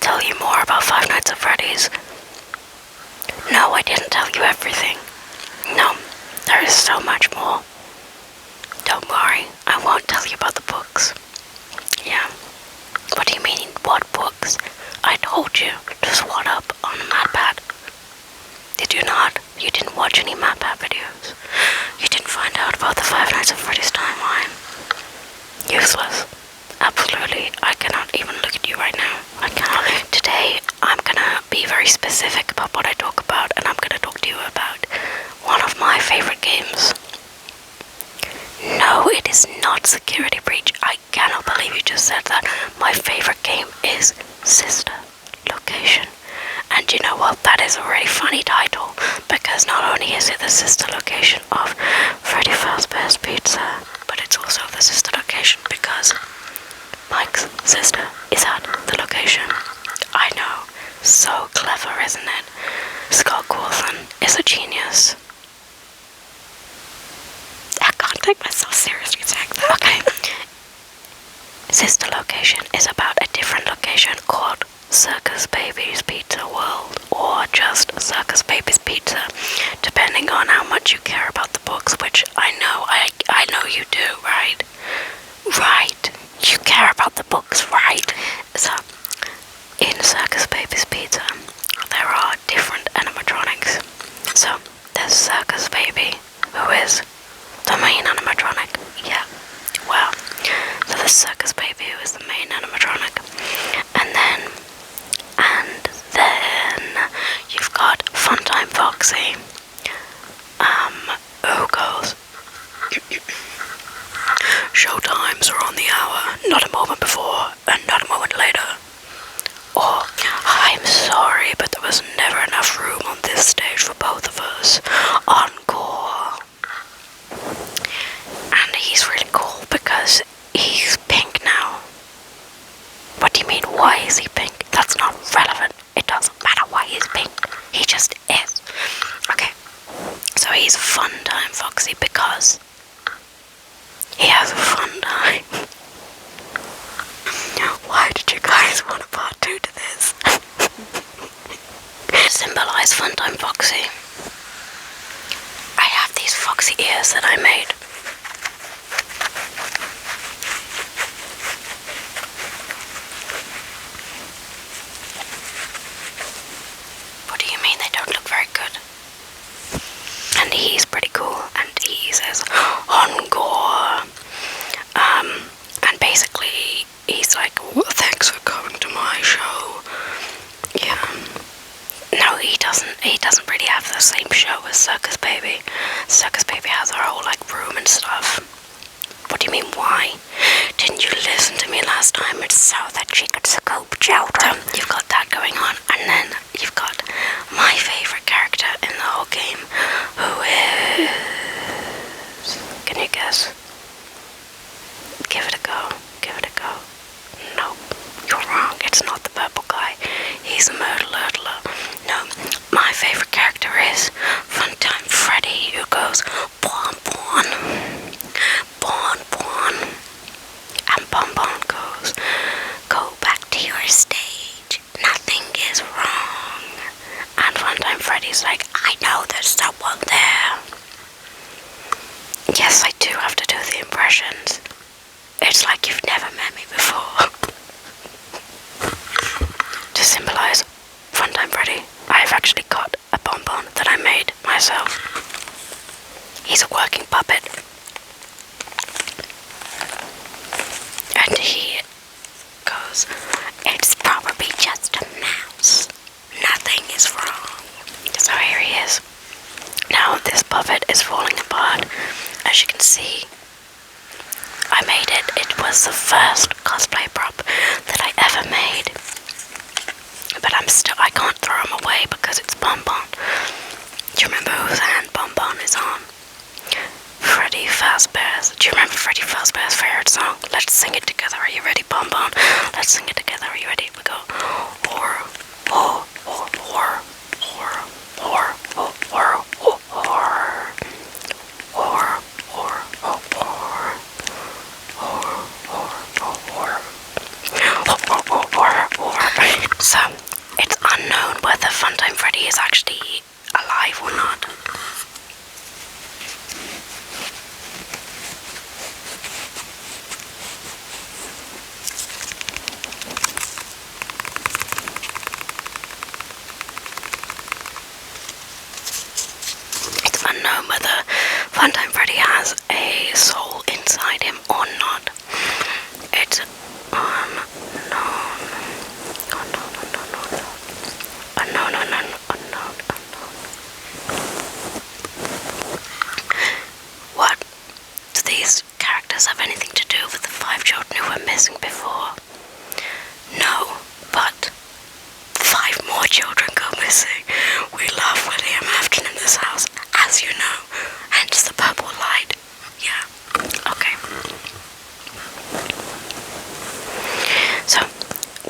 tell you more about Five Nights at Freddy's? No, I didn't tell you everything. No, there is so much more. Don't worry, I won't tell you about the books. Yeah. What do you mean, what books? I told you to swat up on the MatPat. Did you not? You didn't watch any MatPat videos. You didn't find out about the Five Nights at Freddy's timeline. Useless. Absolutely. I cannot even look at you right now. I cannot. Today, I'm gonna be very specific about what I talk about, and I'm gonna talk to you about one of my favorite games. No, it is not Security Breach. I cannot believe you just said that. My favorite game is Sister Location. And you know what? That is a really funny title, because not only is it the sister location of Freddy Fazbear's Pizza, but it's also the sister location because Mike's sister is at the location. I know. So clever, isn't it? Scott Cawthon is a genius. I can't take myself seriously saying that. Okay. Sister Location is about a different location called Circus Baby's Pizza World, or just Circus Baby's Pizza, depending on how much you care about the books, which I know you do, right? Right. You care about the books, right? So, in Circus Baby's Pizza, there are different animatronics. So, there's Circus Baby, who is the main animatronic. Yeah. Well, so the Circus Baby, who is the main animatronic. And then you've got Funtime Foxy, who goes, showtimes are on the hour, not a moment before, and not a moment later. Or, I'm sorry, but there was never enough room on this stage for both of us. Encore. And he's really cool because he's pink now. What do you mean, why is he pink? That's not relevant. It doesn't matter why he's pink. He just is. Okay. So he's Funtime Foxy because he has a fun time. Why did you guys want a part 2 to this? To symbolize Funtime Foxy, I have these foxy ears that I made. What do you mean they don't look very good? And he's pretty cool, and he says, Encore. And basically, he's like, well, thanks for coming to my show. Yeah. No, he doesn't really have the same show as Circus Baby. Circus Baby has her whole, like, room and stuff. What do you mean, why? Didn't you listen to me last time? It's so that she could scope children. You've got that going on, and then you've got my favorite character in the whole game, who is... Can you guess? Give it a go. Give it a go. Nope. You're wrong. It's not the purple guy. He's a murderer. No. My favorite character is Funtime Freddy, who goes Bon Bon. Bon Bon. And Bon Bon goes, go back to your stage. Nothing is wrong. And Funtime Freddy's like, I know there's someone there. Yes, I do have to do the impressions. It's like you've never met me before. To symbolize Funtime Freddy, I've actually got a bonbon that I made myself. He's a working puppet. And he goes, it's probably just a mouse. Nothing is wrong. So here he is. Now this puppet is falling apart. As you can see, I made it. It was the first cosplay prop that I ever made. But I can't throw him away because it's Bonbon. Do you remember whose hand Bonbon is on? Freddy Fazbear's. Do you remember Freddy Fazbear's favorite song? Let's sing it together. Are you ready, Bonbon? Let's sing it together. Are you ready? We go. So before? No, but 5 more children go missing. We love William Afton in this house, as you know, hence the purple light. Yeah, okay. So,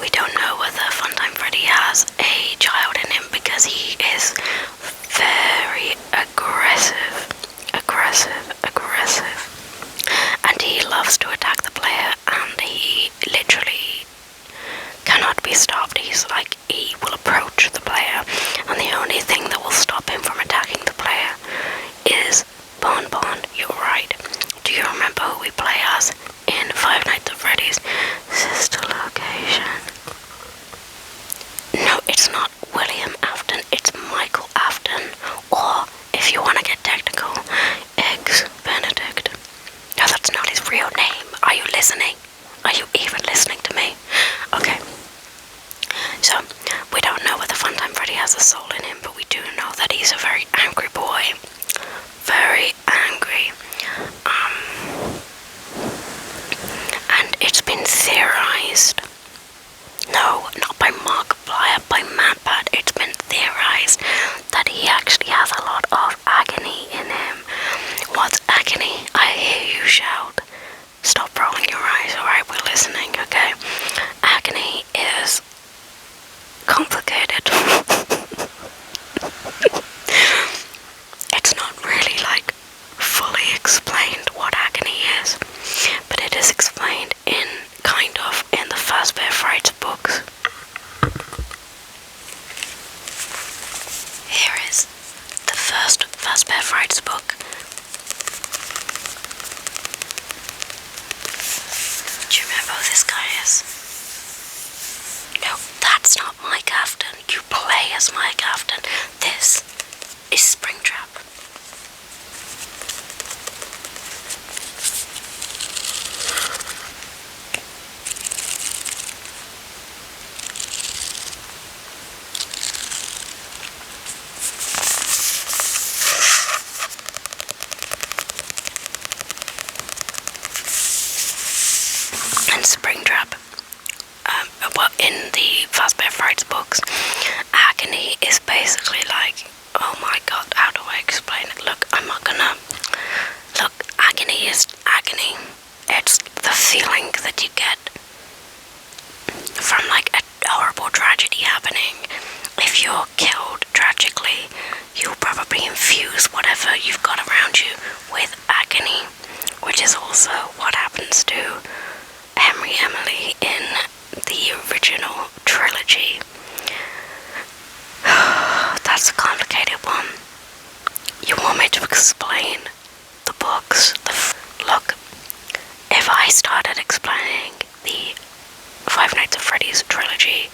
we don't know whether Funtime Freddy has a child in him because he is very aggressive. And he loves to attack the player, and he literally cannot be stopped. He will approach the player, and the only thing that will stop him from attacking the player is Bon Bon. You're right. Do you remember who we play as in Five Nights at Freddy's? Sister Location. No, it's not William Afton, it's Michael Afton, or, if you want to get technical, Eggs Benedict. No, that's not his real name. Are you listening? Are you even listening to me? Okay. So, we don't know whether Funtime Freddy has a soul in him, but we do know that he's a very angry boy. Very angry. And it's been theorized. No, not by Markiplier, by MatPat. It's been theorized that he actually has a lot of agony in him. What's agony? I hear you shout. Stop rolling your eyes, alright? We're listening, okay? Agony is complicated. It's not really, fully explained what agony is, but it is explained in the Fazbear Frights books. Here is the first Fazbear Frights book. Do you remember who this guy is? No, that's not Mike Afton. You play as Mike Afton. This is Springtrap. And Springtrap, in the Fazbear Frights books, agony is basically oh my god, how do I explain it? Look, agony is agony. It's the feeling that you get from a horrible tragedy happening. If you're killed tragically, you'll probably infuse whatever you've got around you with agony, which is also what happens to Henry Emily in the original trilogy. That's a complicated one. You want me to explain the books? Look, if I started explaining the Five Nights at Freddy's trilogy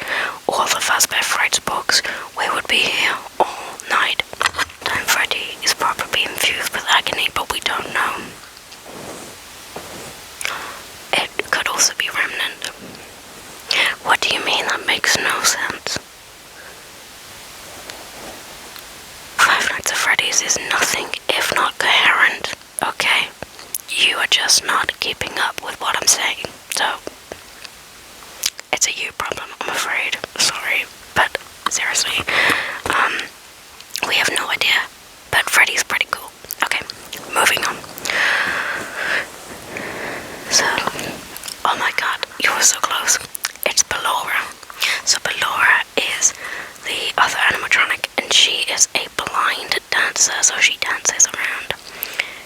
or the Fazbear Frights books, we would be here all night. Time Freddy is probably infused with agony, but we don't know. It could also be Remnant. What do you mean? That makes no sense. Five Nights at Freddy's is nothing if not coherent, okay? You are just not keeping up with what I'm saying, so it's a you problem, I'm afraid. Sorry, but seriously, we have no idea, but Freddy's pretty cool. Okay, moving on. So, oh my god, you were so close. It's Ballora. So Ballora is the other animatronic, and she is a blind dancer, so she dances around.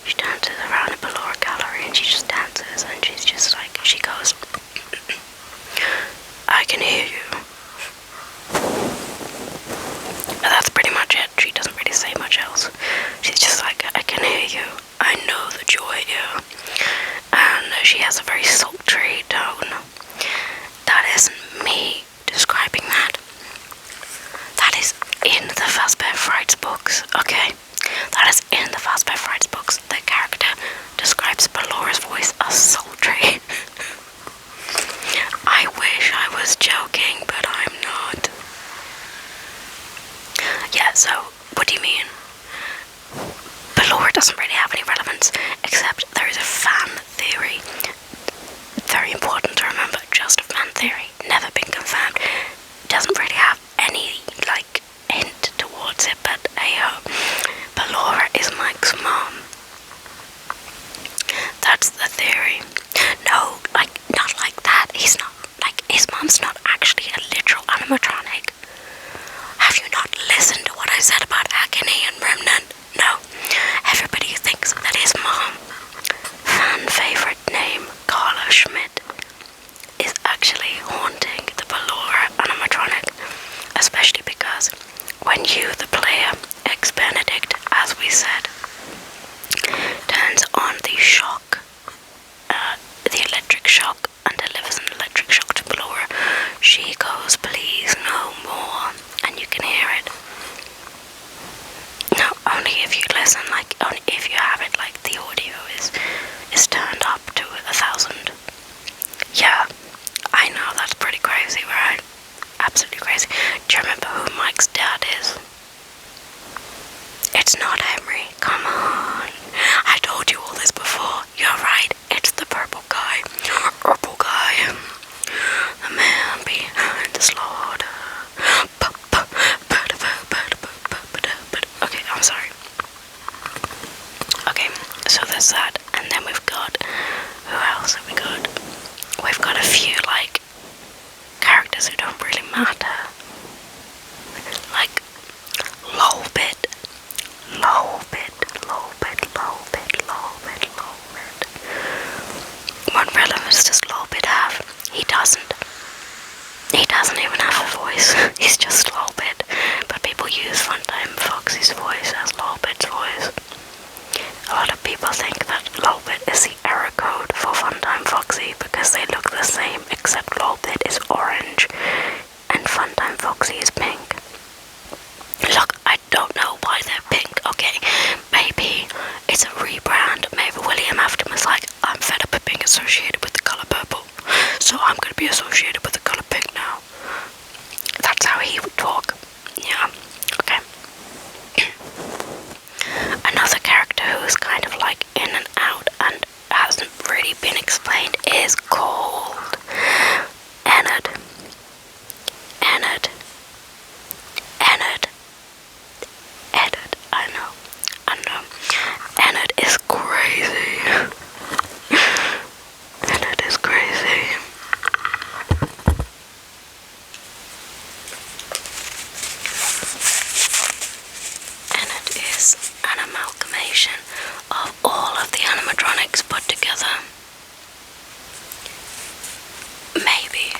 She dances around a Ballora gallery, and she just dances, and she's just she goes, I can hear you. But that's pretty much it. She doesn't really say much else. She's just I can hear you. I know that you're here. And she has a very sultry tone. That isn't me describing that. That is in the Fazbear Frights books, okay? That is in the Fazbear Frights books. The character describes Ballora's voice as sultry. I wish I was joking, but I'm not. Yeah, so, what do you mean? Ballora doesn't really have any relevance, except there is a fan theory. Very important to remember. doesn't even have a voice. He's just Lolbit. But people use Funtime Foxy's voice as Lolbit's voice. A lot of people think that Lolbit is the error code for Funtime Foxy because they look the same, except Lolbit is orange and Funtime Foxy is pink. Look, I don't know why they're pink. Okay, maybe it's a rebrand. Maybe William Afton was like, I'm fed up of being associated with the colour purple, so I'm going to be associated with the colour pink now. That's how he would talk. Yeah, okay. Another character who's kind of like in and out and hasn't really been explained is called Ennard. Ennard. Ennard. Ennard. I know. Ennard is crazy. Ennard is crazy. Ennard is an amalgamation of all of the animatronics put together. Maybe.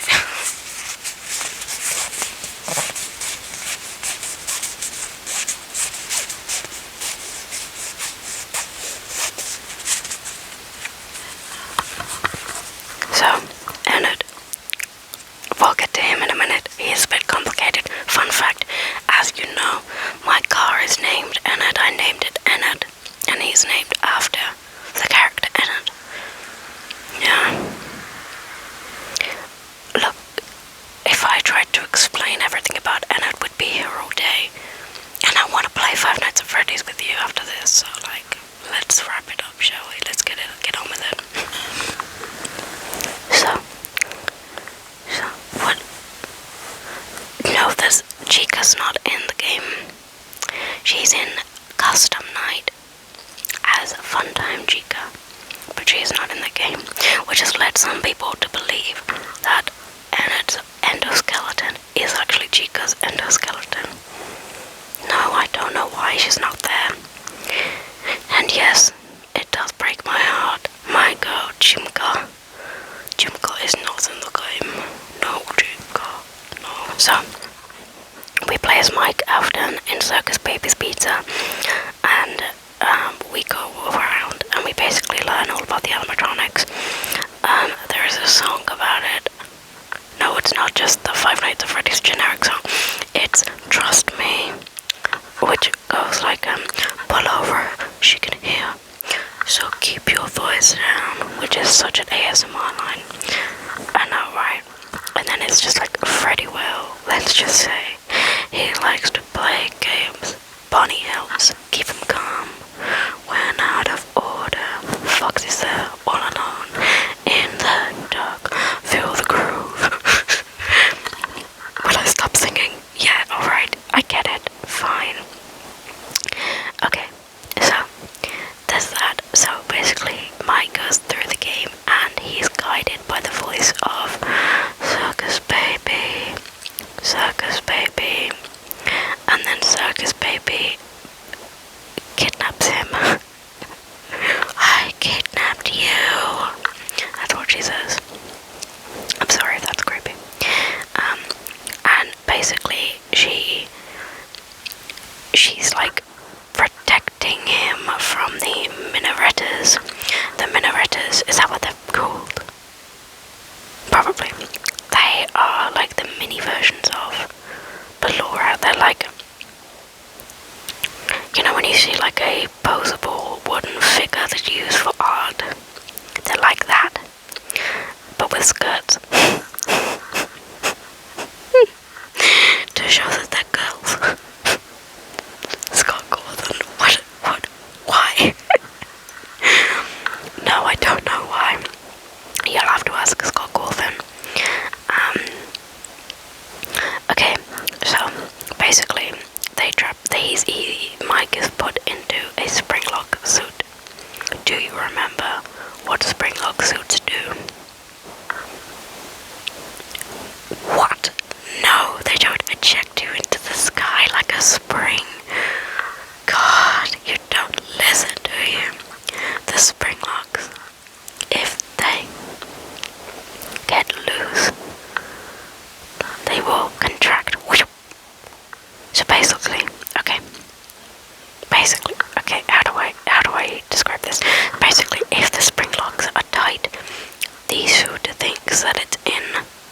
So, Ennard. We'll get to him in a minute. He is a bit complicated. Fun fact, as you know, my car is named Ennard. I named it Ennard, and he's named after the character Ennard. Yeah. Look, if I tried to explain everything about Ennard, would be here all day. And I want to play Five Nights at Freddy's with you after this, so like, let's wrap it up, shall we? Let's get on with it. So what? No, Chica's not in the game. She's in Custom Night as Funtime Chica, but she's not in the game, which has led some people to believe that Ennard's endoskeleton is actually Chica's endoskeleton. No, I don't know why she's not there. And yes, it does break my heart. My God, Chimka. Chimka is not in the game. No, Chimka. No. So, we play as Mike Afton in Circus Baby's Pizza, and we go around and we basically learn all about the animatronics. There is a song about it. No, it's not just the Five Nights at Freddy's generic song. It's Trust Me, which goes like, pull over, she can hear, so keep your voice down, which is such an ASMR line. I know, right? And then it's just like Freddy will, let's just say, he likes to play games. Bonnie helps keep him calm when out of order. Foxy's there all alone in the dark. Feel the groove. Will I stop singing? Yeah, alright, I get it. Fine. Okay, so there's that. So basically, Mike goes through the game and he's guided by the voice of Circus Baby. Circus Baby. And then Circus Baby kidnaps him. I kidnapped you. That's what she says. I'm sorry if that's creepy. And basically she's like protecting him from the Minarettas. The Minarettas, is that what they're called? Probably. They are like the mini versions of Ballora. They're like, you know when you see like a posable wooden figure that you use for art? They're like that, but with skirts. To show that they're girls. Scott Gordon, what, why? No, I don't know why. You'll have to ask Scott Gordon. Okay, so basically, Mike is put into a Springlock suit. Do you remember what Springlock suits do? What? No, they don't eject you into the sky like a spring. God, you don't listen, do you? The Springlocks, if they get loose, they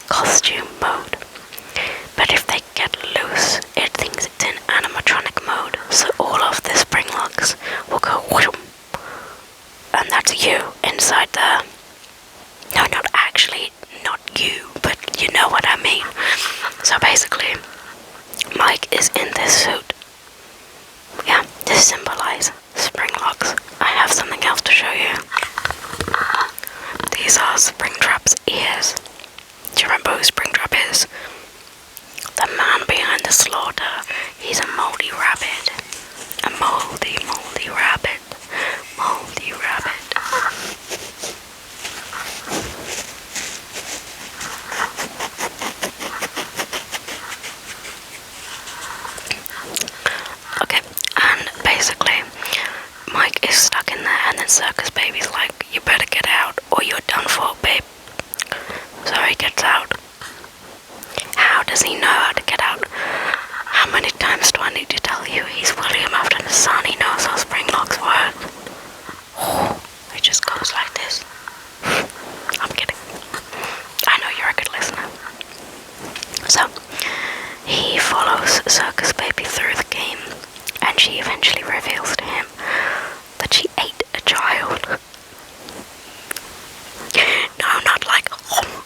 costume mode. But if they get loose, it thinks it's in animatronic mode, so all of the spring locks will go whoom, and that's you inside the... No, not actually, not you, but you know what I mean. So basically, Mike is in this suit. Yeah, to symbolize spring locks. I have something else to show you. These are Springtrap's ears. Do you remember who Springtrap is? The man behind the slaughter. He's a moldy rabbit. A moldy rabbit. Moldy rabbit. Okay, and basically, Mike is stuck in there, and then Circus Baby's like, you better get out, or you're done for, babe. So he gets out. How does he know how to get out? How many times do I need to tell you? He's William Afton's son. He knows how spring locks work. Oh, it just goes like this. I'm kidding. I know you're a good listener. So, he follows Circus Baby through the game, and she eventually reveals to him that she ate a child. No, not like, oh.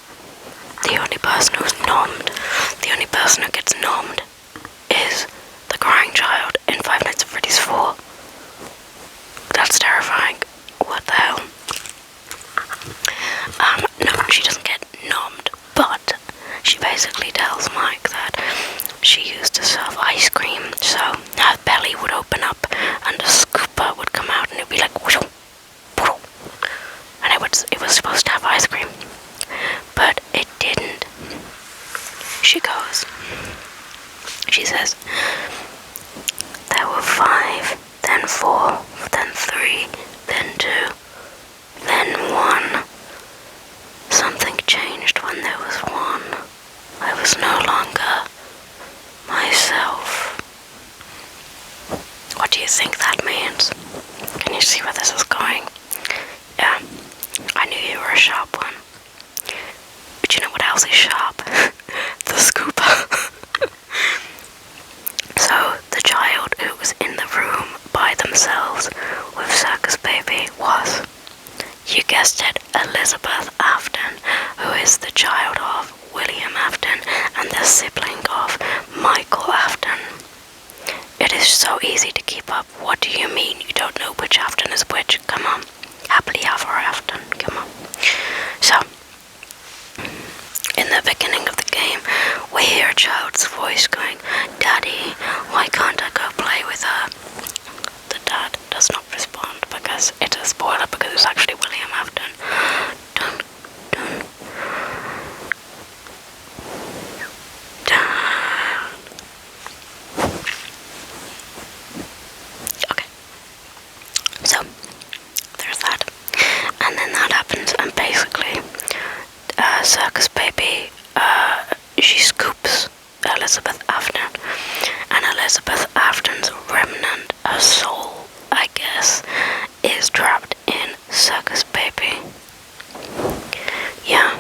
The only person who's nommed, the only person who gets nommed is the crying child in Five Nights at Freddy's 4. That's terrifying. What the hell? No, she doesn't get nommed, but she basically tells Mike that she used to serve ice cream, so her belly would open up and a scooper would come out and it'd be like whoosh, whoosh, and it was supposed to have ice cream, but it didn't. She says, there were 5, then 4, then 3, then 2, then 1. Something changed when there was 1. I was no longer myself. What do you think that means? Can you see where this is going? Yeah, I knew you were a sharp one. But you know what else is sharp? The scooper. So, the child who was in the room by themselves with Circus Baby was, you guessed it, Elizabeth Afton, who is the child of William Afton and the sibling of Michael Afton. It is so easy to keep up. What do you mean you don't know which Afton is which? Come on. Happily ever after. Come on. So, in the beginning of the game, we hear a child's voice going, Daddy, why can't I go play with her? The dad does not respond because it's a spoiler, because it's actually William Afton. Dun, dun, dun. Okay. So, there's that. And then that happens, and basically, Circus Baby, she scoops Elizabeth Afton, and Elizabeth Afton's remnant, her soul, I guess, is trapped in Circus Baby. Yeah.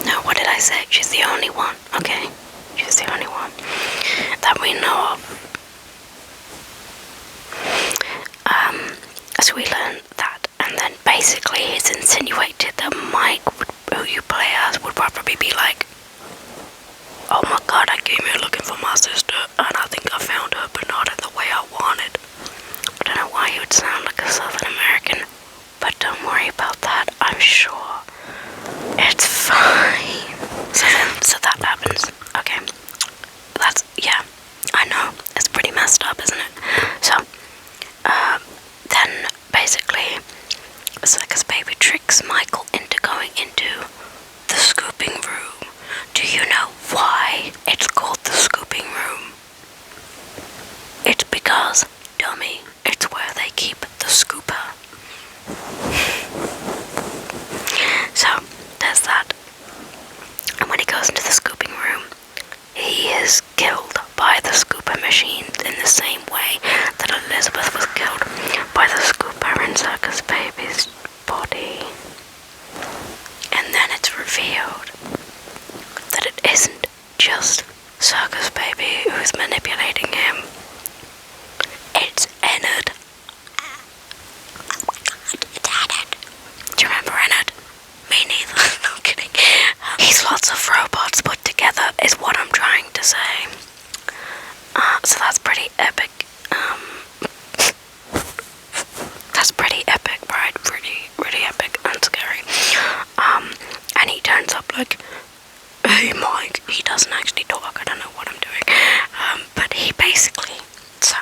No, what did I say? She's the only one. Okay. She's the only one that we know of. So we learn that, and then basically it's insinuated that Mike, who you play as, would probably be like, oh my god, I came here looking for my sister, and I think I found her, but not in the way I wanted. I don't know why he would sound like a Southern American, but don't worry about that, I'm sure. It's fine. So that happens. Okay. That's, yeah, I know. It's pretty messed up, isn't it? So, then basically, Circus Baby tricks Michael into going into the scooping room. Do you know why it's called the scooping room? It's because, dummy, it's where they keep the scooper. So, there's that. who's manipulating him. It's Ennard. Do you remember Ennard? Me neither. No kidding. He's lots of robots put together, is what I'm trying to say. So that's pretty epic. That's pretty epic, right? Really epic and scary. And he turns up like, hey Mike. He doesn't actually talk. I don't know what I'm doing. But he basically, so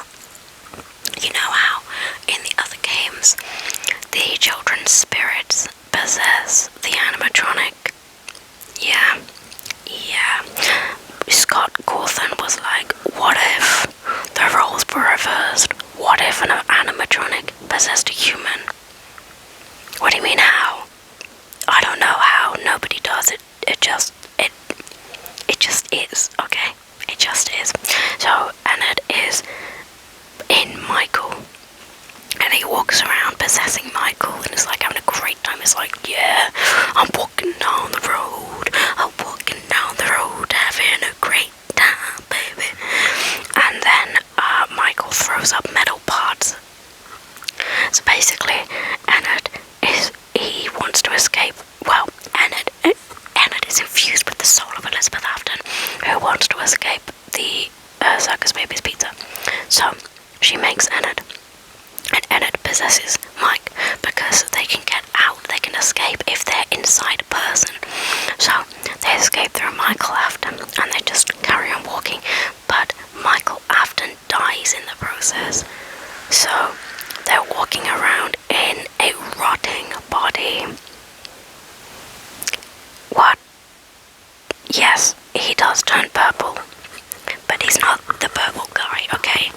you know how in the other games the children's spirits possess the animatronic? Yeah. Scott Cawthon was like, what if the roles were reversed? What if an animatronic possessed a human? What do you mean how? I don't know how. Nobody does it. It just is, okay? It just is. So Ennard is in Michael, and he walks around possessing Michael, and it's like having a great time. It's like, yeah, I'm walking down the road, having a great time, baby. And then Michael throws up metal parts. So basically, he wants to escape. Well, Ennard is infused with the soul of Elizabeth Afton, who wants to escape the Circus Baby's pizza. So she makes Ennard, and Ennard possesses Mike because they can get out, they can escape if they're inside a person. So they escape through Michael Afton, and they just carry on walking. But Michael Afton dies in the process. So they're walking around in a rotting body. What? Yes, he does turn purple, but he's not the purple guy, okay?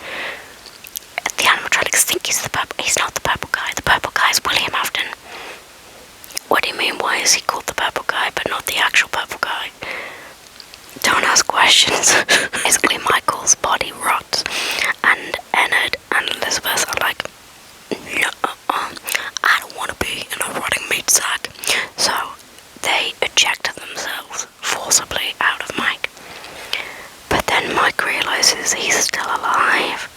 The animatronics think he's the purple. He's not the purple guy. The purple guy is William Afton. What do you mean? Why is he called the purple guy, but not the actual purple guy? Don't ask questions. Basically, Michael's body rots, and Ennard and Elizabeth are like, no, I don't want to be in a rotting meat sack. So they eject themselves forcibly out of Mike. But then Mike realizes he's still alive,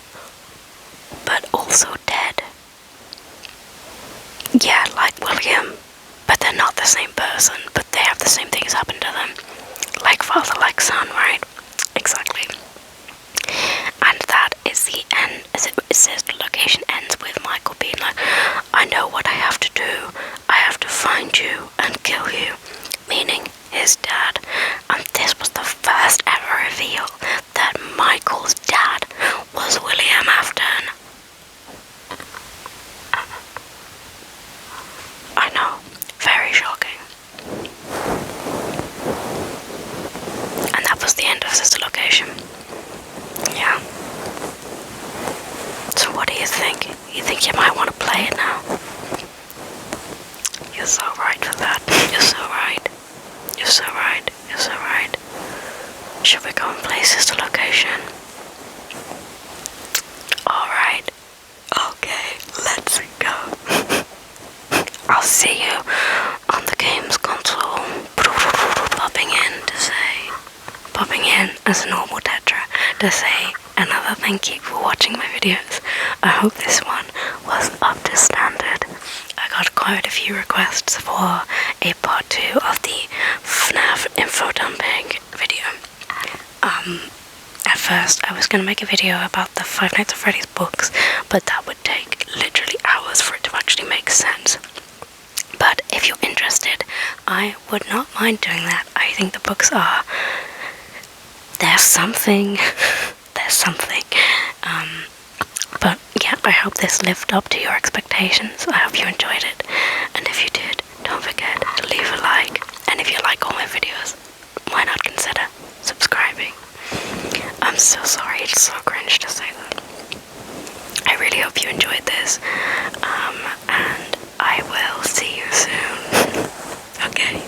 but also dead. Yeah, like William, but they're not the same person, but they have the same things happen to them. Like father, like son, right? Exactly. And that is the end. As it says, the location ends with Michael being like, I know what I have to do. I have to find you and kill you. Meaning his dad. And this was the first ever reveal that Michael's dad was William Afton. I know. Very shocking. And that was the end of Sister Location. Yeah. So what do you think? You think you might want to play it now? You're so right for that. You're so right. You're so right. You're so right. Should we go and play Sister Location? Alright. Okay, let's go. I'll see you on the games console. Popping in as a normal Tetra to say another thank you for watching my videos. I hope this one was up to standard. I got quite a few requests for a part 2 of the FNAF infodumping video. At first I was going to make a video about the Five Nights at Freddy's books, but that would take literally hours for it to actually make sense. But if you're interested, I would not mind doing that. I think the books are... There's something. But yeah, I hope this lived up to your expectations. I hope you enjoyed it. And if you did, don't forget to leave a like. And if you like all my videos, why not consider subscribing? I'm so sorry, it's so cringe to say that. I really hope you enjoyed this. And I will see you soon. Okay.